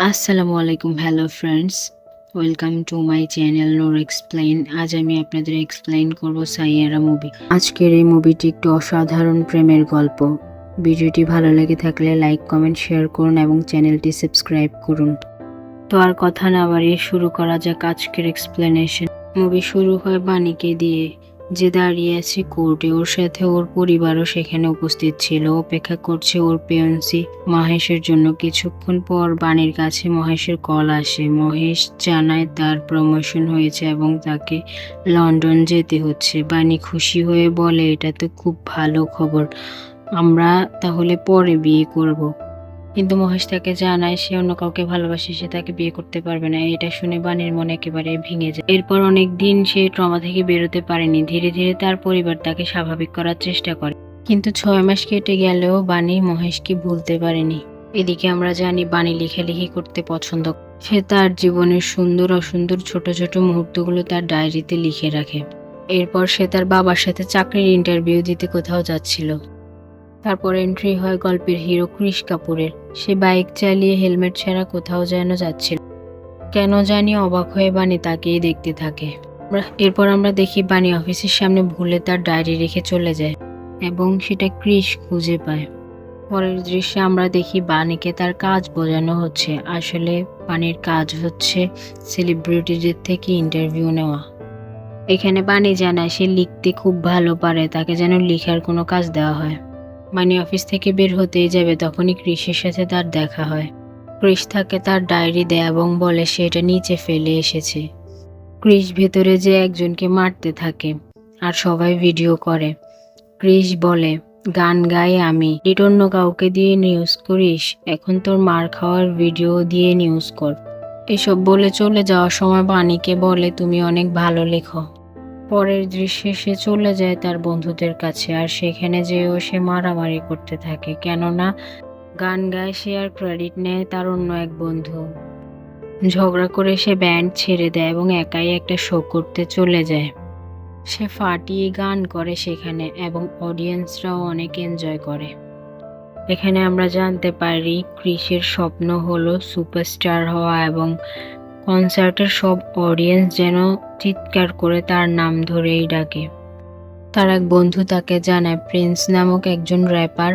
আসসালামু আলাইকুম, hello friends, welcome to my channel Noor explain. আজ আমি আপনাদের এক্সপ্লেইন করব সাইয়ারা মুভি। আজকের এই মুভিটি একটু অসাধারণ প্রেমের গল্প। ভিডিওটি ভালো লেগে থাকলে লাইক, কমেন্ট, শেয়ার করুন এবং চ্যানেলটি সাবস্ক্রাইব করুন। তো আর কথা না বাড়িয়ে শুরু করা যাক আজকের এক্সপ্লেনেশন। মুভি শুরু হয় বাণীকে দিয়ে, যে দাঁড়িয়ে আছে কোর্টে। ওর সাথে ওর পরিবারও সেখানে উপস্থিত ছিল, অপেক্ষা করছে ওর পেয়ন্সি মহেশের জন্য। কিছুক্ষণ পর বাণীর কাছে মহেশের কল আসে। মহেশ জানায় তার প্রমোশন হয়েছে এবং তাকে লন্ডন যেতে হচ্ছে। বাণী খুশি হয়ে বলে, এটা তো খুব ভালো খবর, আমরা তাহলে পরে বিয়ে করব। কিন্তু মহেশ তাকে জানায় সে অন্য কাউকে ভালোবাসে, সে তাকে বিয়ে করতে পারবে না। এটা শুনে বাণীর মন একেবারে ভেঙে যায়। এরপর অনেক দিন সে ট্রমা থেকে বেরোতে পারেনি। ধীরে ধীরে তার পরিবার তাকে স্বাভাবিক করার চেষ্টা করে, কিন্তু 6 মাস কেটে গেলেও বাণী মহেশকে ভুলতে পারেনি। এদিকে আমরা জানি বাণী লেখালেখি করতে পছন্দ করে। সে তার জীবনের সুন্দর অসুন্দর ছোট ছোট মুহূর্তগুলো তার ডায়েরিতে লিখে রাখে। এরপর সে তার বাবার সাথে চাকরির ইন্টারভিউ দিতে কোথাও যাচ্ছিল। তারপর এন্ট্রি হয় গল্পের হিরো কৃষ কাপুরের। সে বাইক চালিয়ে হেলমেট ছাড়া কোথাও যেন যাচ্ছিল। কেন জানি অবাক হয়ে বাণী তাকেই দেখতে থাকে। এরপর আমরা দেখি বাণী অফিসের সামনে ভুলে তার ডায়েরি রেখে চলে যায় এবং সেটা কৃষ খুঁজে পায়। পরের দৃশ্যে আমরা দেখি বাণীকে তার কাজ বোঝানো হচ্ছে। আসলে বাণীর কাজ হচ্ছে সেলিব্রিটিদের থেকে ইন্টারভিউ নেওয়া। এখানে বাণী জানায় সে লিখতে খুব ভালো পারে, তাকে যেন লেখার কোনো কাজ দেওয়া হয়। বাণী অফিস থেকে বের হতেই যাবে, তখনই কৃষের সাথে তার দেখা হয়। কৃষ তাকে তার ডায়েরি দেয় এবং বলে সে এটা নিচে ফেলে এসেছে। কৃষ ভেতরে যে একজনকে মারতে থাকে আর সবাই ভিডিও করে। কৃষ বলে, গান গাই আমি, এডিট অন্য কাউকে দিয়ে নিউজ করিস, এখন তোর মার খাওয়ার ভিডিও দিয়ে নিউজ কর। এসব বলে চলে যাওয়ার সময় বাণীকে বলে, তুমি অনেক ভালো লেখো। পরের দৃশ্যে সে চলে যায় তার বন্ধুদের কাছে, আর সেখানে যেও সে মারামারি করতে থাকে, কেননা গান গায় সে আর ক্রেডিট নেয় তার অন্য এক বন্ধু। ঝগড়া করে সে ব্যান্ড ছেড়ে দেয় এবং একাই একটা শো করতে চলে যায়। সে ফাটিয়ে গান করে সেখানে এবং অডিয়েন্সরাও অনেক এনজয় করে। এখানে আমরা জানতে পারি কৃষের স্বপ্ন হলো সুপারস্টার হওয়া এবং কনসার্টের সব অডিয়েন্স যেন চিৎকার করে তার নাম ধরেই ডাকে। তার এক বন্ধু তাকে জানায় প্রিন্স নামক একজন র্যাপার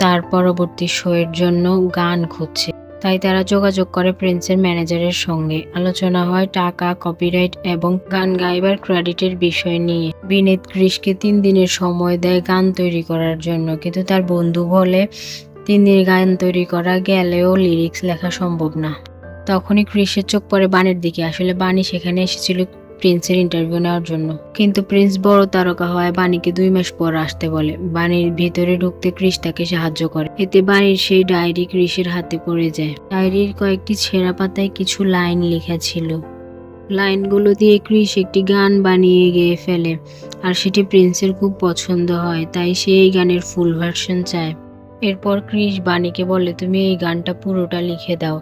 তার পরবর্তী শো এর জন্য গান খুঁজছে। তাই তারা যোগাযোগ করে প্রিন্সের ম্যানেজারের সঙ্গে। আলোচনা হয় টাকা, কপিরাইট এবং গান গাইবার ক্রেডিটের বিষয় নিয়ে। বিনীত কৃষকে 3 দিনের সময় দেয় গান তৈরি করার জন্য, কিন্তু তার বন্ধু বলে 3 দিনে গান তৈরি করা গেলেও লিরিক্স লেখা সম্ভব না। তখনই কৃষের চোখ পড়ে বাণীর দিকে। আসলে বাণী সেখানে এসেছিল প্রিন্সের ইন্টারভিউ নেওয়ার জন্য, কিন্তু প্রিন্স বড় তারকা হয় বাণীকে 2 মাস পর আসতে বলে। বাণীর ভিতরে ঢুকতে কৃষ তাকে সাহায্য করে। এতে বাণীর সেই ডায়েরি কৃষের হাতে পড়ে যায়। ডায়েরির কয়েকটি ছেঁড়া পাতায় কিছু লাইন লেখা ছিল। লাইনগুলো দিয়ে কৃষ একটি গান বানিয়ে গেয়ে ফেলে, আর সেটি প্রিন্সের খুব পছন্দ হয়, তাই সে এই গানের ফুল ভার্সন চায়। এরপর কৃষ বাণীকে বলে, তুমি এই গানটা পুরোটা লিখে দাও,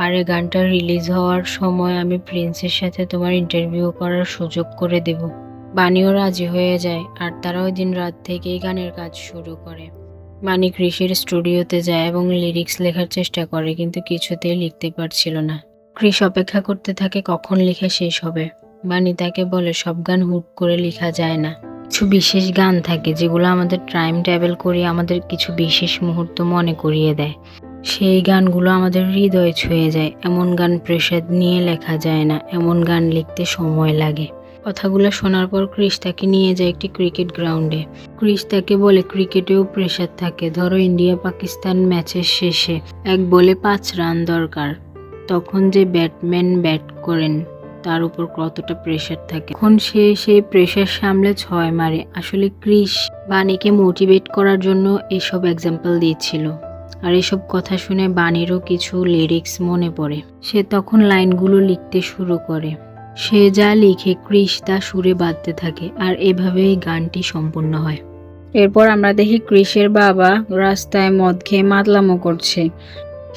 আর এই গানটা রিলিজ হওয়ার সময় আমি প্রিন্সের সাথে তোমার ইন্টারভিউ করার সুযোগ করে দেব। বাণীও রাজি হয়ে যায়, আর তারা ওই দিন রাত থেকেই গানের কাজ শুরু করে। বাণী কৃষের স্টুডিওতে যায় এবং লিরিক্স লেখার চেষ্টা করে, কিন্তু কিছুতেই লিখতে পারছিল না। কৃষ অপেক্ষা করতে থাকে কখন লেখা শেষ হবে। বাণী তাকে বলে, সব গান হুট করে লেখা যায় না, কিছু বিশেষ গান থাকে যেগুলো আমাদের টাইম ট্রাভেল করিয়ে আমাদের কিছু বিশেষ মুহূর্ত মনে করিয়ে দেয়। সেই গানগুলো আমাদের হৃদয় ছুঁয়ে যায়। এমন গান প্রেসার নিয়ে লেখা যায় না, এমন গান লিখতে সময় লাগে। কথাগুলো শোনার পর কৃষ তাকে নিয়ে যায় একটি ক্রিকেট গ্রাউন্ডে। কৃষ তাকে বলে, ক্রিকেটেও প্রেসার থাকে। ধরো ইন্ডিয়া পাকিস্তান ম্যাচের শেষে 1 বলে 5 রান দরকার, তখন যে ব্যাটম্যান ব্যাট করেন তার উপর কতটা প্রেসার থাকে, এখন সে সেই প্রেসার সামলে 6 মারে। আসলে কৃষ বাণীকে মোটিভেট করার জন্য এসব এক্সাম্পল দিয়েছিল। আর এসব কথা শুনে বাণীরও কিছু লিরিক্স মনে পড়ে। সে তখন লাইনগুলো লিখতে শুরু করে। সে যা লিখে কৃষ তা সুরে বাঁধতে থাকে, আর এভাবেই গানটি সম্পূর্ণ হয়। এরপর আমরা দেখি কৃষের বাবা রাস্তায় মদ খেয়ে মাতলামো করছে।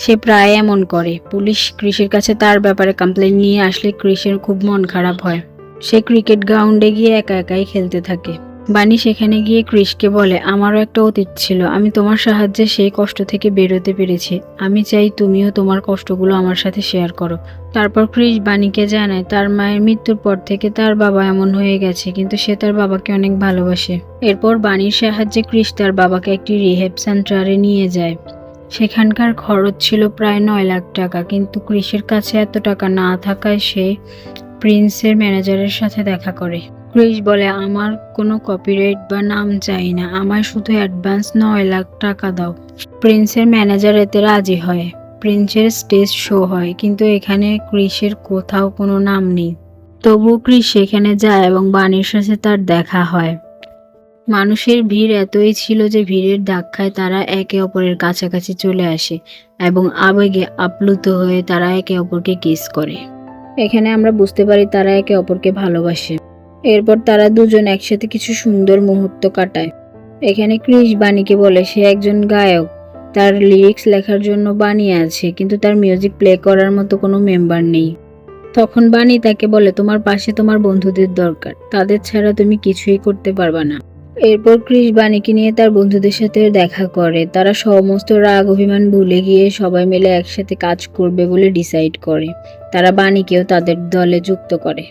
সে প্রায় এমন করে। পুলিশ কৃষের কাছে তার ব্যাপারে কমপ্লেন নিয়ে আসলে কৃষের খুব মন খারাপ হয়। সে ক্রিকেট গ্রাউন্ডে গিয়ে একা একাই খেলতে থাকে। বানি সেখানে গিয়ে ক্রিসকে বলে, আমারও একটা অতীত ছিল, আমি তোমার সাহায্যে সেই কষ্ট থেকে বেরোতে পেরেছি, আমি চাই তুমিও তোমার কষ্টগুলো আমার সাথে শেয়ার করো। তারপর ক্রিস বানিকে জানায় তার মায়ের মৃত্যুর পর থেকে তার বাবা এমন হয়ে গেছে, কিন্তু সে তার বাবাকে অনেক ভালোবাসে। এরপর বানির সাহায্যে ক্রিস তার বাবাকে একটি রিহ্যাব সেন্টারে নিয়ে যায়। সেখানকার খরচ ছিল প্রায় 9 লাখ টাকা, কিন্তু ক্রিসের কাছে এত টাকা না থাকায় সে প্রিন্সের ম্যানেজারের সাথে দেখা করে। ক্রিস বলে, আমার কোনো কপিরাইট বা নাম চাই না, আমার শুধু অ্যাডভান্স 9 লাখ টাকা দাও। প্রিন্সের ম্যানেজার এতে রাজি হয়। প্রিন্সের স্টেজ শো হয়, কিন্তু এখানে ক্রিসের কোথাও কোনো নাম নেই। তবুও ক্রিস সেখানে যায় এবং বানির সাথে তার দেখা হয়। মানুষের ভিড় এতই ছিল যে ভিড়ের ধাক্কায় তারা একে অপরের কাছাকাছি চলে আসে এবং আবেগে আপ্লুত হয়ে তারা একে অপরকে কিস করে। এখানে আমরা বুঝতে পারি তারা একে অপরকে ভালোবাসে। এরপর তারা দুজন একসাথে কিছু সুন্দর মুহূর্ত কাটায়। এখানে ক্রিস বানিকে বলে সে একজন গায়ক, তার লিরিক্স লেখার জন্য বানি আছে, কিন্তু তার মিউজিক প্লে করার মতো কোনো মেম্বার নেই। তখন বানি তাকে বলে, তোমার পাশে তোমার বন্ধুদের দরকার, তাদের ছাড়া তুমি কিছুই করতে পারবা না। এরপর ক্রিস বানিকে নিয়ে তার বন্ধুদের সাথে দেখা করে। তারা সমস্ত রাগ অভিমান ভুলে গিয়ে সবাই মিলে একসাথে কাজ করবে বলে ডিসাইড করে। তারা বানিকেও তাদের দলে যুক্ত করে।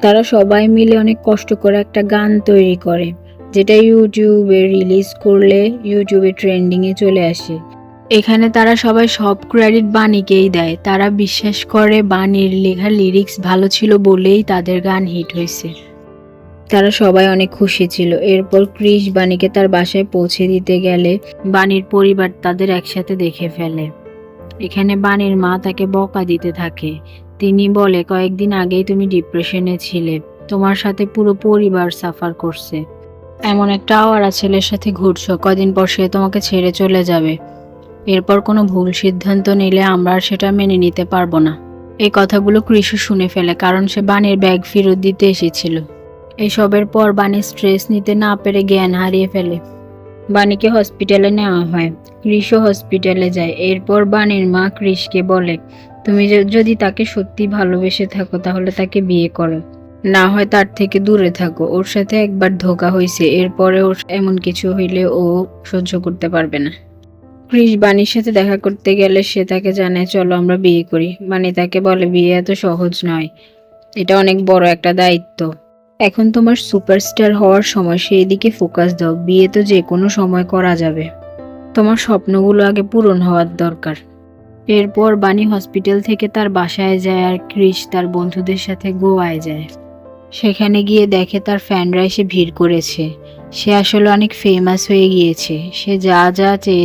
তারা সবাই মিলে অনেক কষ্ট করে একটা গান তৈরি করে, যেটা ইউটিউবে রিলিজ করলে ইউটিউবে ট্রেন্ডিংয়ে চলে আসে। এখানে তারা সবাই সব ক্রেডিট বানিকেই দেয়। তারা বিশ্বাস করে বানির লেখা লিরিক্স ভালো ছিল বলেই তাদের গান হিট হয়েছে। তারা সবাই অনেক খুশি ছিল। এরপর ক্রিস বানিকে তার বাসায় পৌঁছে দিতে গেলে বানির পরিবার তাদের একসাথে দেখে ফেলে। এখানে বানির মা তাকে বকা দিতে থাকে। তিনি বলে, কয়েকদিন আগেই তুমি ডিপ্রেশনে ছিলে, তোমার সাথে পুরো পরিবার সাফার করছে, এমন একটা আওয়ারা ছেলের সাথে ঘুরছো, কদিন পর সে তোমাকে ছেড়ে চলে যাবে। এরপর কোনো ভুল সিদ্ধান্ত নিলে আমরা আর সেটা মেনে নিতে পারবো না। এই কথাগুলো ক্রিসও শুনে ফেলে, কারণ সে বানির ব্যাগ ফেরত দিতে এসেছিল। এসবের পর বানি স্ট্রেস নিতে না পেরে জ্ঞান হারিয়ে ফেলে। বানিকে হসপিটালে নেওয়া হয়। ক্রিসও হসপিটালে যায়। এরপর বানির মা ক্রিসকে বলে, তুমি যদি তাকে সত্যি ভালোবেসে থাকো তাহলে তাকে বিয়ে করো, না হয় তার থেকে দূরে থাকো। ওর সাথে একবার ধোঁকা হয়েছে, এরপরে ওর এমন কিছু হইলে ও সহ্য করতে পারবে না। ক্রিস বানির সাথে দেখা করতে গেলে সে তাকে জানায়, চলো আমরা বিয়ে করি। বানি তাকে বলে, বিয়ে এত সহজ নয়, এটা অনেক বড় একটা দায়িত্ব। এখন তোমার সুপারস্টার হওয়ার সময়, সেই দিকে ফোকাস দাও, বিয়ে তো যে কোনো সময় করা যাবে, তোমার স্বপ্নগুলো আগে পূরণ হওয়ার দরকার। এরপর বানি হসপিটাল থেকে তার বাসায় যায় আর ক্রিস তার বন্ধুদের সাথে গোয়ায় যায়। সেখানে গিয়ে দেখে তার ফ্যানরা এসে ভিড় করেছে। সে আসলে অনেক ফেমাস হয়ে গিয়েছে। সে যা যা চেয়ে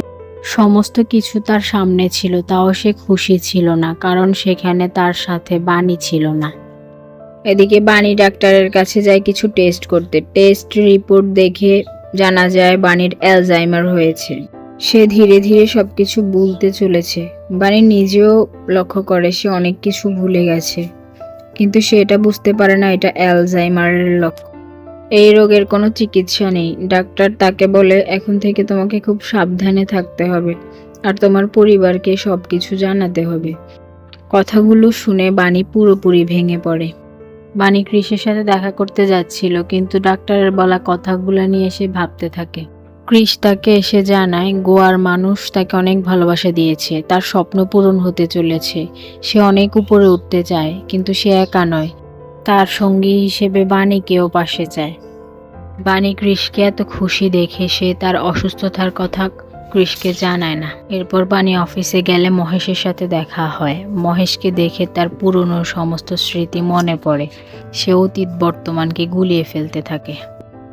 সমস্ত কিছু তার সামনে ছিল, তাও সে খুশি ছিল না, কারণ সেখানে তার সাথে বানি ছিল না। এদিকে বানি ডাক্তারের কাছে যায় কিছু টেস্ট করতে। টেস্ট রিপোর্ট দেখে জানা যায় বানির অ্যালজাইমার হয়েছে। সে ধীরে ধীরে সবকিছু ভুলতে চলেছে। বানি নিজেও লক্ষ্য করে সে অনেক কিছু ভুলে গেছে, কিন্তু সে এটা বুঝতে পারে না এটা অ্যালজাইমারের লক্ষণ। এই রোগের কোনো চিকিৎসা নেই। ডাক্তার তাকে বলে, এখন থেকে তোমাকে খুব সাবধানে থাকতে হবে আর তোমার পরিবারকে সবকিছু জানাতে হবে। কথাগুলো শুনে বানি পুরোপুরি ভেঙে পড়ে। বানি ক্রিসের সাথে দেখা করতে যাচ্ছিল, কিন্তু ডাক্তারের বলা কথাগুলো নিয়ে সে ভাবতে থাকে। ক্রিস তাকে এসে জানায় গোয়ার মানুষ তাকে অনেক ভালোবাসা দিয়েছে, তার স্বপ্ন পূরণ হতে চলেছে। সে অনেক উপরে উঠতে চায়, কিন্তু সে একা নয়, তার সঙ্গী হিসেবে বানিকেও পাশে চায়। বানি ক্রিসকে এত খুশি দেখে সে তার অসুস্থতার কথা ক্রিসকে জানায় না। এরপর বানি অফিসে গেলে মহেশের সাথে দেখা হয়। মহেশকে দেখে তার পুরনো সমস্ত স্মৃতি মনে পড়ে। সে অতীত বর্তমানকে গুলিয়ে ফেলতে থাকে।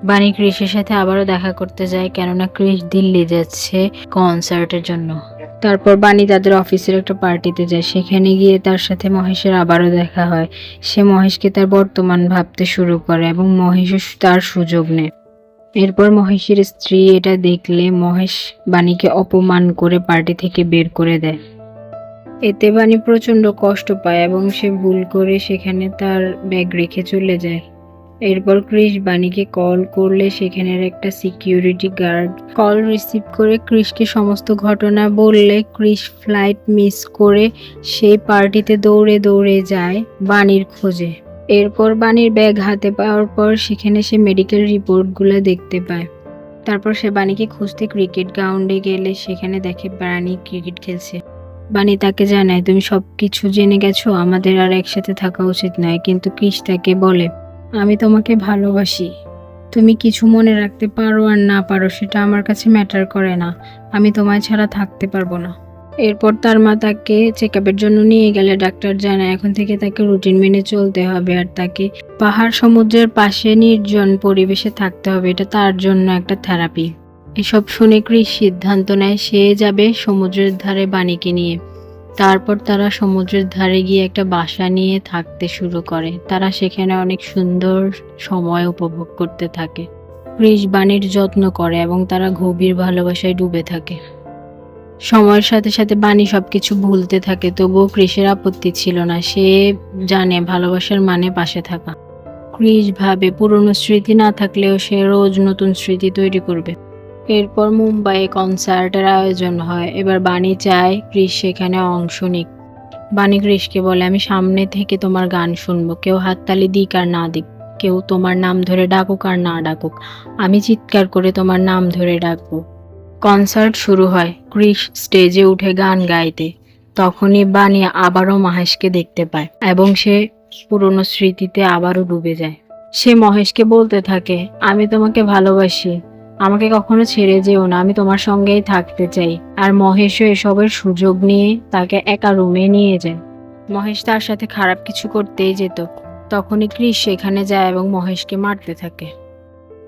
বানি ক্রিসের সাথে আবারও দেখা করতে যায়, কেননা ক্রিস দিল্লি যাচ্ছে কনসার্টের জন্য। তারপর বানি তাদের অফিসের একটা পার্টিতে যায়। সেখানে গিয়ে তার সাথে মহেশের আবারও দেখা হয়। সে মহেশকে তার বর্তমান ভাবতে শুরু করে এবং মহেশও তার সুযোগ নেয়। এরপর মহেশের স্ত্রী এটা দেখলে মহেশ বানিকে অপমান করে পার্টি থেকে বের করে দেয়। এতে বানি প্রচন্ড কষ্ট পায় এবং সে ভুল করে সেখানে তার ব্যাগ রেখে চলে যায়। এরপর ক্রিস বানিকে কল করলে সেখানের একটা সিকিউরিটি গার্ড কল রিসিভ করে ক্রিসকে সমস্ত ঘটনা বললে ক্রিস ফ্লাইট মিস করে সেই পার্টিতে দৌড়ে দৌড়ে যায় বানির খোঁজে। এরপর বাণীর ব্যাগ হাতে পাওয়ার পর সেখানে সে মেডিকেল রিপোর্টগুলো দেখতে পায়। তারপর সে বাণীকে খুঁজতে ক্রিকেট গ্রাউন্ডে গেলে সেখানে দেখে বাণী ক্রিকেট খেলছে। বাণী তাকে জানায়, তুমি সবকিছু জেনে গেছো, আমাদের আর একসাথে থাকা উচিত নয়। কিন্তু ক্রিস তাকে বলে, আমি তোমাকে ভালোবাসি। তুমি কিছু মনে রাখতে পারো আর না পারো সেটা আমার কাছে ম্যাটার করে না। আমি তোমায় ছাড়া থাকতে পারবো না। এরপর তার মা তাকে চেক আপের জন্য নিয়ে গেলে ডাক্তার জানায় এখন থেকে তাকে রুটিন মেনে চলতে হবে আর তাকে পাহাড় সমুদ্রের পাশে নির্জন পরিবেশে থাকতে হবে। এটা তার জন্য একটা থেরাপি। এসব শুনে ক্রিস সিদ্ধান্ত নেয় সে যাবে সমুদ্রের ধারে বাণীকে নিয়ে। তারপর তারা সমুদ্রের ধারে গিয়ে একটা বাসা নিয়ে থাকতে শুরু করে। তারা সেখানে অনেক সুন্দর সময় উপভোগ করতে থাকে। ক্রিস বাণীর যত্ন করে এবং তারা গভীর ভালোবাসায় ডুবে থাকে। সময়ের সাথে সাথে বাণী সবকিছু ভুলতে থাকে, তবুও ক্রিসের আপত্তি ছিল না। সে জানে ভালোবাসার মানে পাশে থাকা। ক্রিস ভাবে পুরনো স্মৃতি না থাকলেও সে রোজ নতুন স্মৃতি তৈরি করবে। এরপর মুম্বাইয়ে কনসার্টের আয়োজন হয়। এবার বাণী চায় ক্রিস সেখানে অংশ নিক। বাণী ক্রিসকে বলে, আমি সামনে থেকে তোমার গান শুনবো। কেউ হাততালি দিক আর না দিক, কেউ তোমার নাম ধরে ডাকুক আর না ডাকুক, আমি চিৎকার করে তোমার নাম ধরে ডাকবো। কনসার্ট শুরু হয়। ক্রিস স্টেজে উঠে গান গাইতে। তখনই বাণী আবারও মহেশকে দেখতে পায় এবং সে পুরনো স্মৃতিতে আবারও ডুবে যায়। সে মহেশকে বলতে থাকে, আমি তোমাকে ভালোবাসি, আমাকে কখনো ছেড়ে যেও না, আমি তোমার সঙ্গেই থাকতে চাই। আর মহেশও এসবের সুযোগ নিয়ে তাকে একা রুমে নিয়ে যায়। মহেশ তার সাথে খারাপ কিছু করতেই যেত। তখনই ক্রিস সেখানে যায় এবং মহেশকে মারতে থাকে।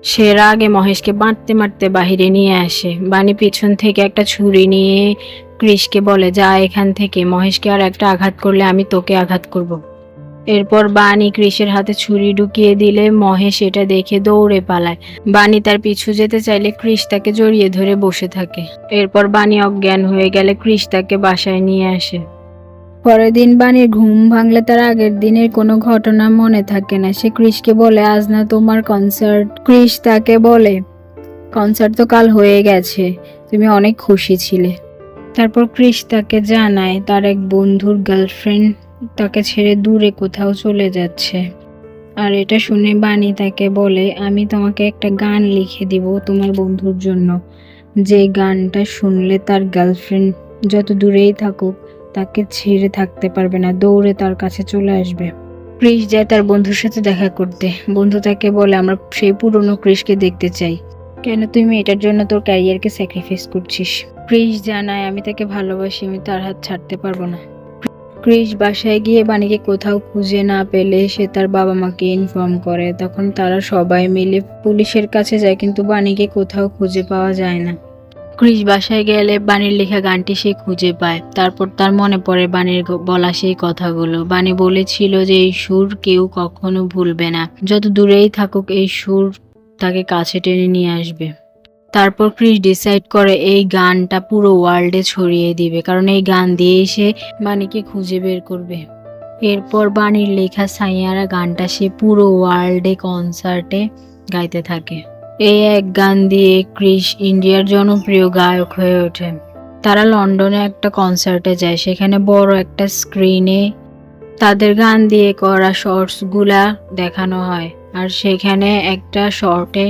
সে রাগে মহেশকে মারতে মারতে বাহিরে নিয়ে আসে। বাণী পিছন থেকে একটা ছুরি নিয়ে ক্রিসকে বলে, যা এখান থেকে, মহেশকে আর একটা আঘাত করলে আমি তোকে আঘাত করব। এরপর বাণী ক্রিসের হাতে ছুরি ঢুকিয়ে দিলে মহেশ এটা দেখে দৌড়ে পালায়। বাণী তার পিছু যেতে চাইলে ক্রিস তাকে জড়িয়ে ধরে বসে থাকে। এরপর বাণী অজ্ঞান হয়ে গেলে ক্রিস তাকে বাসায় নিয়ে আসে। পরের দিন বাণীর ঘুম ভাঙলে তার আগের দিনের কোনো ঘটনা মনে থাকে না। সে ক্রিসকে বলে, আজ না তোমার কনসার্ট। ক্রিস তাকে বলে, কনসার্ট তো কাল হয়ে গেছে, তুমি অনেক খুশি ছিলে। তারপর ক্রিস তাকে জানায় তার এক বন্ধুর গার্লফ্রেন্ড তাকে ছেড়ে দূরে কোথাও চলে যাচ্ছে। আর এটা শুনে বাণী তাকে বলে, আমি তোমাকে একটা গান লিখে দিব তোমার বন্ধুর জন্য, যে গানটা শুনলে তার গার্লফ্রেন্ড যত দূরেই থাকুক তাকে ছেড়ে থাকতে পারবে না, দৌড়ে তার কাছে চলে আসবে। ক্রিস যায় তার বন্ধুর সাথে দেখা করতে। বন্ধু তাকে বলে, আমরা সেই পুরনো ক্রিসকে দেখতে চাই। কেন তুমি এটার জন্য তোর ক্যারিয়ারকে স্যাক্রিফাইস করছিস? ক্রিস জানায়, আমি তাকে ভালোবাসি, আমি তার হাত ছাড়তে পারবো না। ক্রিস বাসায় গিয়ে বাণীকে কোথাও খুঁজে না পেলে সে তার বাবা মাকে ইনফর্ম করে। তখন তারা সবাই মিলে পুলিশের কাছে যায়, কিন্তু বাণীকে কোথাও খুঁজে পাওয়া যায় না। ক্রিস বাসায় গেলে বাণীর লেখা গানটি সে খুঁজে পায়। তারপর তার মনে পড়ে বাণীর বলা সেই কথাগুলো। বাণী বলেছিল যে এই সুর কেউ কখনো ভুলবে না, যত দূরেই থাকুক এই সুর তাকে কাছে টেনে নিয়ে আসবে। তারপর ক্রিস ডিসাইড করে এই গানটা পুরো ওয়ার্ল্ডে ছড়িয়ে দিবে, কারণ এই গান দিয়েই সে বাণীকে খুঁজে বের করবে। এরপর বাণীর লেখা সাইয়ারা গানটা সে পুরো ওয়ার্ল্ডে কনসার্টে গাইতে থাকে। এই এক গান দিয়ে ক্রিস ইন্ডিয়ার জনপ্রিয় গায়ক হয়ে ওঠে। তারা লন্ডনে একটা কনসার্টে যায়। সেখানে বড় একটা স্ক্রিনে তাদের গান দিয়ে করা শর্টসগুলা দেখানো হয়। আর সেখানে একটা শর্টে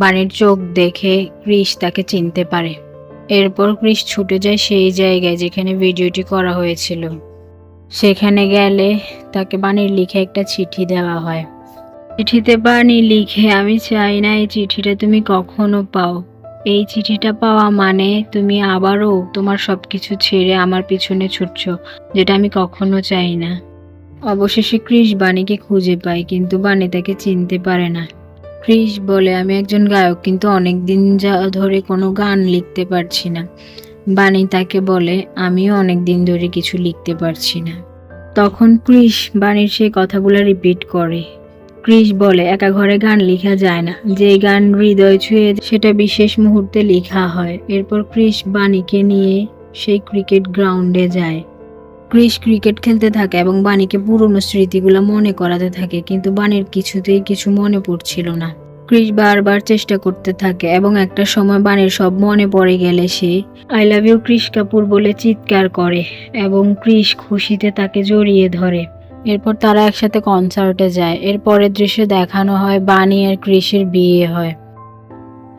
বাণীর চোখ দেখে ক্রিস তাকে চিনতে পারে। এরপর ক্রিস ছুটে যায় সেই জায়গায় যেখানে ভিডিওটি করা হয়েছিল। সেখানে গেলে তাকে বাণীর লিখে একটা চিঠি দেওয়া হয়। চিঠিতে বাণী লিখে, আমি চাই না এই চিঠিটা তুমি কখনো পাও। এই চিঠিটা পাওয়া মানে তুমি আবারও তোমার সবকিছু ছেড়ে আমার পিছনে ছুটছ, যেটা আমি কখনো চাই না। অবশেষে ক্রিস বাণীকে খুঁজে পায়, কিন্তু বাণী তাকে চিনতে পারে না। ক্রিস বলে, আমি একজন গায়ক, কিন্তু অনেকদিন ধরে কোনো গান লিখতে পারছি না। বাণী তাকে বলে, আমিও অনেকদিন ধরে কিছু লিখতে পারছি না। তখন ক্রিস বাণীর সেই কথাগুলো রিপিট করে। ক্রিস বলে, একা ঘরে গান লেখা যায় না, যে গান হৃদয় ছুঁয়ে সেটা বিশেষ মুহূর্তে লেখা হয়। এরপর ক্রিস বাণীকে নিয়ে সেই ক্রিকেট গ্রাউন্ডে যায়। ক্রিস ক্রিকেট খেলতে থাকে এবং বাণীকে পুরনো স্মৃতিগুলো মনে করাতে থাকে, কিন্তু বাণীর কিছুতেই কিছু মনে পড়ছিল না। ক্রিস বারবার চেষ্টা করতে থাকে এবং একটা সময় বাণীর সব মনে পড়ে গেলে সে I love you Chris Kapoor বলে চিৎকার করে এবং ক্রিস খুশিতে তাকে জড়িয়ে ধরে। এরপর তারা একসাথে কনসার্টে যায়। এর পরের দৃশ্যে দেখানো হয় বানি আর ক্রিসের বিয়ে হয়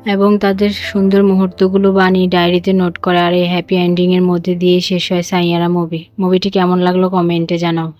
এবং তাদের সুন্দর মুহূর্তগুলো বানি ডায়েরিতে নোট করে। আর এই হ্যাপি এন্ডিং এর মধ্যে দিয়ে শেষ হয় সাইয়ারা মুভি। মুভিটি কেমন লাগলো কমেন্টে জানাও।